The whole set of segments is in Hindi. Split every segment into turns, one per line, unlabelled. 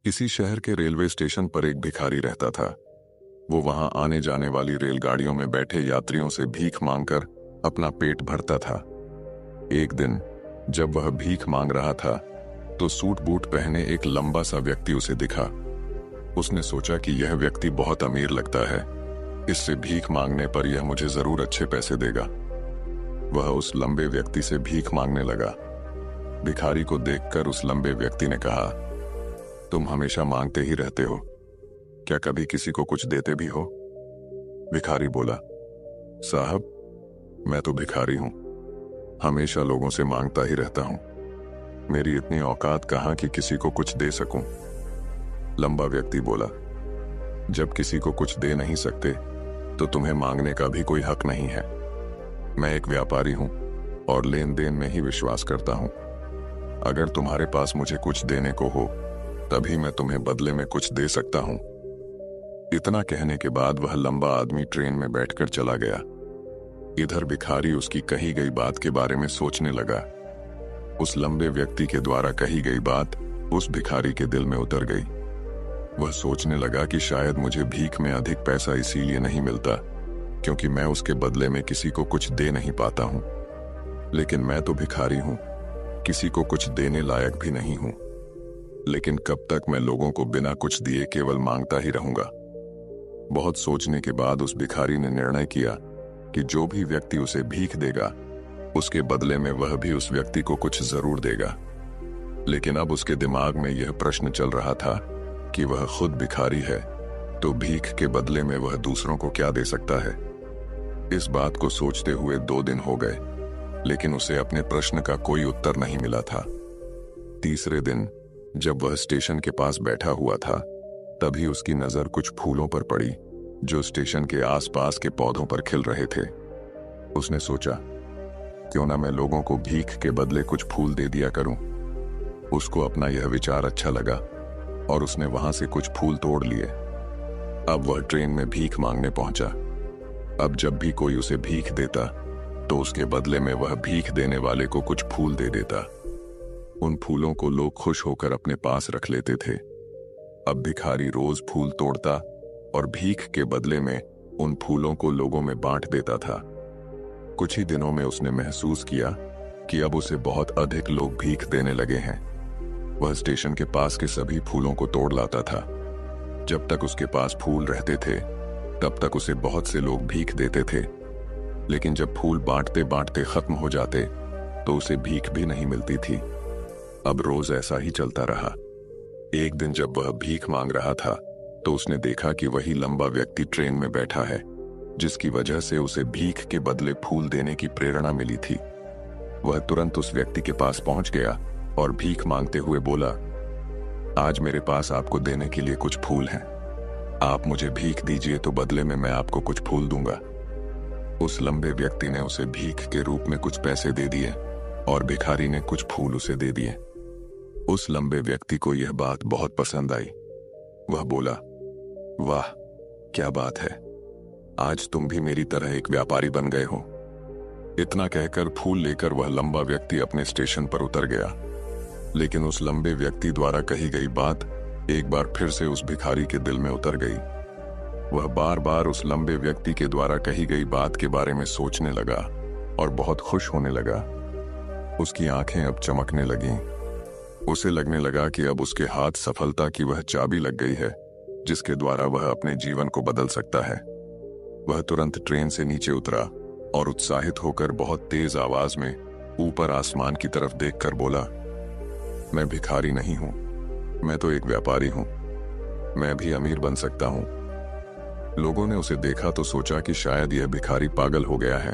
किसी शहर के रेलवे स्टेशन पर एक भिखारी रहता था। वो वहां आने जाने वाली रेलगाड़ियों में बैठे यात्रियों से भीख मांगकर अपना पेट भरता था। एक दिन जब वह भीख मांग रहा था तो सूट बूट पहने एक लंबा सा व्यक्ति उसे दिखा। उसने सोचा कि यह व्यक्ति बहुत अमीर लगता है, इससे भीख मांगने पर यह मुझे जरूर अच्छे पैसे देगा। वह उस लंबे व्यक्ति से भीख मांगने लगा। भिखारी को देखकर उस लंबे व्यक्ति ने कहा, तुम हमेशा मांगते ही रहते हो, क्या कभी किसी को कुछ देते भी हो? भिखारी बोला, साहब मैं तो भिखारी हूं, हमेशा लोगों से मांगता ही रहता हूं। मेरी इतनी औकात कहां कि किसी को कुछ दे सकूं। लंबा व्यक्ति बोला, जब किसी को कुछ दे नहीं सकते तो तुम्हें मांगने का भी कोई हक नहीं है। मैं एक व्यापारी हूं और लेन देन में ही विश्वास करता हूं। अगर तुम्हारे पास मुझे कुछ देने को हो तभी मैं तुम्हें बदले में कुछ दे सकता हूं। इतना कहने के बाद वह लंबा आदमी ट्रेन में बैठकर चला गया। इधर भिखारी उसकी कही गई बात के बारे में सोचने लगा। उस लंबे व्यक्ति के द्वारा कही गई बात उस भिखारी के दिल में उतर गई। वह सोचने लगा कि शायद मुझे भीख में अधिक पैसा इसीलिए नहीं मिलता क्योंकि मैं उसके बदले में किसी को कुछ दे नहीं पाता हूं। लेकिन मैं तो भिखारी हूं, किसी को कुछ देने लायक भी नहीं हूं। लेकिन कब तक मैं लोगों को बिना कुछ दिए केवल मांगता ही रहूंगा? बहुत सोचने के बाद उस भिखारी ने निर्णय किया कि जो भी व्यक्ति उसे भीख देगा उसके बदले में वह भी उस व्यक्ति को कुछ जरूर देगा। लेकिन अब उसके दिमाग में यह प्रश्न चल रहा था कि वह खुद भिखारी है तो भीख के बदले में वह दूसरों को क्या दे सकता है। इस बात को सोचते हुए 2 दिन हो गए, लेकिन उसे अपने प्रश्न का कोई उत्तर नहीं मिला था। तीसरे दिन जब वह स्टेशन के पास बैठा हुआ था तभी उसकी नजर कुछ फूलों पर पड़ी जो स्टेशन के आसपास के पौधों पर खिल रहे थे। उसने सोचा, क्यों ना मैं लोगों को भीख के बदले कुछ फूल दे दिया करूं। उसको अपना यह विचार अच्छा लगा और उसने वहां से कुछ फूल तोड़ लिए। अब वह ट्रेन में भीख मांगने पहुंचा। अब जब भी कोई उसे भीख देता तो उसके बदले में वह भीख देने वाले को कुछ फूल दे देता। उन फूलों को लोग खुश होकर अपने पास रख लेते थे। अब भिखारी रोज फूल तोड़ता और भीख के बदले में उन फूलों को लोगों में बांट देता था। कुछ ही दिनों में उसने महसूस किया कि अब उसे बहुत अधिक लोग भीख देने लगे हैं। वह स्टेशन के पास के सभी फूलों को तोड़ लाता था। जब तक उसके पास फूल रहते थे तब तक उसे बहुत से लोग भीख देते थे, लेकिन जब फूल बांटते बांटते खत्म हो जाते तो उसे भीख भी नहीं मिलती थी। अब रोज ऐसा ही चलता रहा। एक दिन जब वह भीख मांग रहा था तो उसने देखा कि वही लंबा व्यक्ति ट्रेन में बैठा है जिसकी वजह से उसे भीख के बदले फूल देने की प्रेरणा मिली थी। वह तुरंत उस व्यक्ति के पास पहुंच गया और भीख मांगते हुए बोला, आज मेरे पास आपको देने के लिए कुछ फूल हैं। आप मुझे भीख दीजिए तो बदले में मैं आपको कुछ फूल दूंगा। उस लंबे व्यक्ति ने उसे भीख के रूप में कुछ पैसे दे दिए और भिखारी ने कुछ फूल उसे दे दिए। उस लंबे व्यक्ति को यह बात बहुत पसंद आई। वह बोला, वाह क्या बात है, आज तुम भी मेरी तरह एक व्यापारी बन गए हो। इतना कहकर फूल लेकर वह लंबा व्यक्ति अपने स्टेशन पर उतर गया। लेकिन उस लंबे व्यक्ति द्वारा कही गई बात एक बार फिर से उस भिखारी के दिल में उतर गई। वह बार बार उस लंबे व्यक्ति के द्वारा कही गई बात के बारे में सोचने लगा और बहुत खुश होने लगा। उसकी आंखें अब चमकने लगीं। उसे लगने लगा कि अब उसके हाथ सफलता की वह चाबी लग गई है जिसके द्वारा वह अपने जीवन को बदल सकता है। वह तुरंत ट्रेन से नीचे उतरा और उत्साहित होकर बहुत तेज आवाज में ऊपर आसमान की तरफ देखकर बोला, मैं भिखारी नहीं हूं, मैं तो एक व्यापारी हूं, मैं भी अमीर बन सकता हूं। लोगों ने उसे देखा तो सोचा कि शायद यह भिखारी पागल हो गया है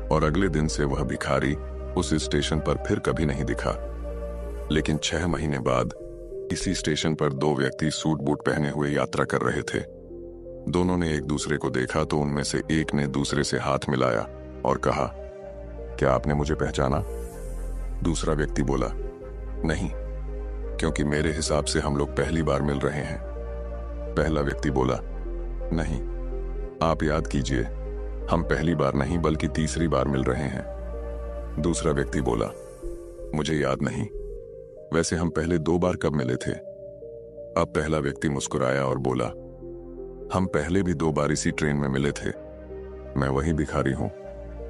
और अगले दिन से वह भिखारी उस स्टेशन पर फिर कभी नहीं दिखा। लेकिन 6 महीने बाद इसी स्टेशन पर 2 व्यक्ति सूट बूट पहने हुए यात्रा कर रहे थे। दोनों ने एक दूसरे को देखा तो उनमें से एक ने दूसरे से हाथ मिलाया और कहा, क्या आपने मुझे पहचाना? दूसरा व्यक्ति बोला, नहीं, क्योंकि मेरे हिसाब से हम लोग पहली बार मिल रहे हैं। पहला व्यक्ति बोला, नहीं, आप याद कीजिए, हम पहली बार नहीं बल्कि तीसरी बार मिल रहे हैं। दूसरा व्यक्ति बोला, मुझे याद नहीं, वैसे हम पहले 2 बार कब मिले थे? अब पहला व्यक्ति मुस्कुराया और बोला, हम पहले भी 2 बार इसी ट्रेन में मिले थे। मैं वही भिखारी हूं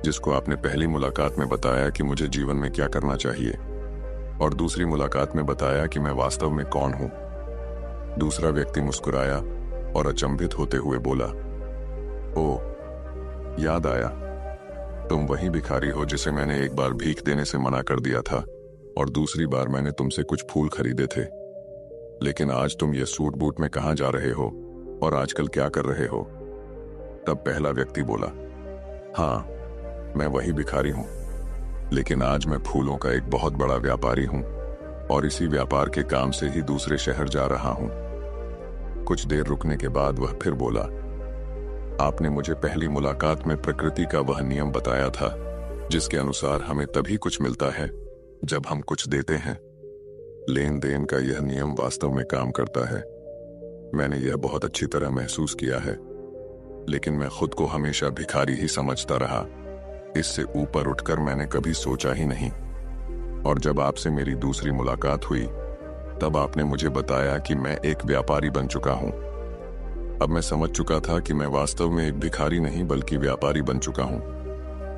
जिसको आपने पहली मुलाकात में बताया कि मुझे जीवन में क्या करना चाहिए, और दूसरी मुलाकात में बताया कि मैं वास्तव में कौन हूं। दूसरा व्यक्ति मुस्कुराया और अचंभित होते हुए बोला, ओ, याद आया, तुम वही भिखारी हो जिसे मैंने एक बार भीख देने से मना कर दिया था और दूसरी बार मैंने तुमसे कुछ फूल खरीदे थे। लेकिन आज तुम ये सूट बूट में कहाँ जा रहे हो और आजकल क्या कर रहे हो? तब पहला व्यक्ति बोला, हाँ, मैं वही भिखारी हूं, लेकिन आज मैं फूलों का एक बहुत बड़ा व्यापारी हूं और इसी व्यापार के काम से ही दूसरे शहर जा रहा हूं। कुछ देर रुकने के बाद वह फिर बोला, आपने मुझे पहली मुलाकात में प्रकृति का वह नियम बताया था जिसके अनुसार हमें तभी कुछ मिलता है जब हम कुछ देते हैं। लेन देन का यह नियम वास्तव में काम करता है। मैंने यह बहुत अच्छी तरह महसूस किया है, लेकिन मैं खुद को हमेशा भिखारी ही समझता रहा। इससे ऊपर उठकर मैंने कभी सोचा ही नहीं। और जब आपसे मेरी दूसरी मुलाकात हुई तब आपने मुझे बताया कि मैं एक व्यापारी बन चुका हूं। अब मैं समझ चुका था कि मैं वास्तव में एक भिखारी नहीं बल्कि व्यापारी बन चुका हूं।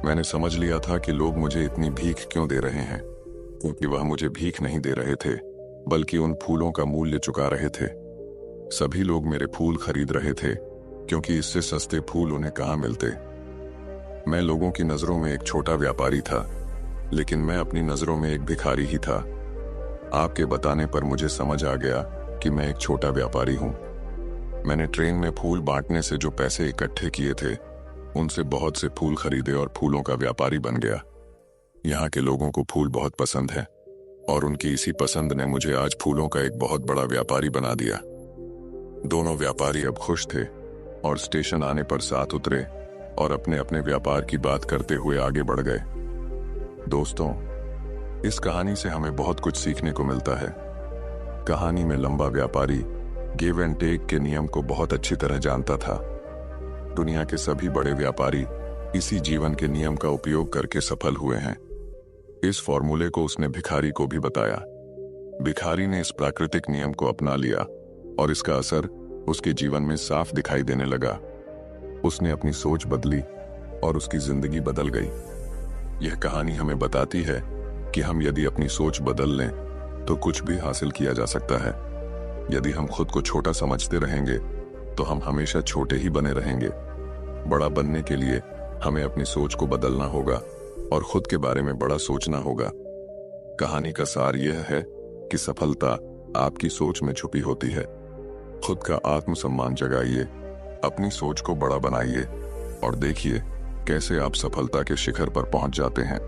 मैंने समझ लिया था कि लोग मुझे इतनी भीख क्यों दे रहे हैं, क्योंकि वह मुझे भीख नहीं दे रहे थे बल्कि उन फूलों का मूल्य चुका रहे थे। सभी लोग मेरे फूल खरीद रहे थे क्योंकि इससे सस्ते फूल उन्हें कहाँ मिलते। मैं लोगों की नजरों में एक छोटा व्यापारी था, लेकिन मैं अपनी नजरों में एक भिखारी ही था। आपके बताने पर मुझे समझ आ गया कि मैं एक छोटा व्यापारी हूं। मैंने ट्रेन में फूल बांटने से जो पैसे इकट्ठे किए थे उनसे बहुत से फूल खरीदे और फूलों का व्यापारी बन गया। यहाँ के लोगों को फूल बहुत पसंद है और उनकी इसी पसंद ने मुझे आज फूलों का एक बहुत बड़ा व्यापारी बना दिया। दोनों व्यापारी अब खुश थे और स्टेशन आने पर साथ उतरे और अपने अपने व्यापार की बात करते हुए आगे बढ़ गए। दोस्तों, इस कहानी से हमें बहुत कुछ सीखने को मिलता है। कहानी में लंबा व्यापारी गिव एंड टेक के नियम को बहुत अच्छी तरह जानता था। दुनिया के सभी बड़े व्यापारी इसी जीवन के नियम का उपयोग करके सफल हुए हैं। इस फॉर्मूले को उसने भिखारी को भी बताया। भिखारी ने इस प्राकृतिक नियम को अपना लिया और इसका असर उसके जीवन में साफ दिखाई देने लगा। उसने अपनी सोच बदली और उसकी जिंदगी बदल गई। यह कहानी हमें बताती है कि हम यदि अपनी सोच बदल लें तो कुछ भी हासिल किया जा सकता है। यदि हम खुद को छोटा समझते रहेंगे तो हम हमेशा छोटे ही बने रहेंगे। बड़ा बनने के लिए हमें अपनी सोच को बदलना होगा और खुद के बारे में बड़ा सोचना होगा। कहानी का सार यह है कि सफलता आपकी सोच में छुपी होती है। खुद का आत्मसम्मान जगाइए, अपनी सोच को बड़ा बनाइए और देखिए कैसे आप सफलता के शिखर पर पहुंच जाते हैं।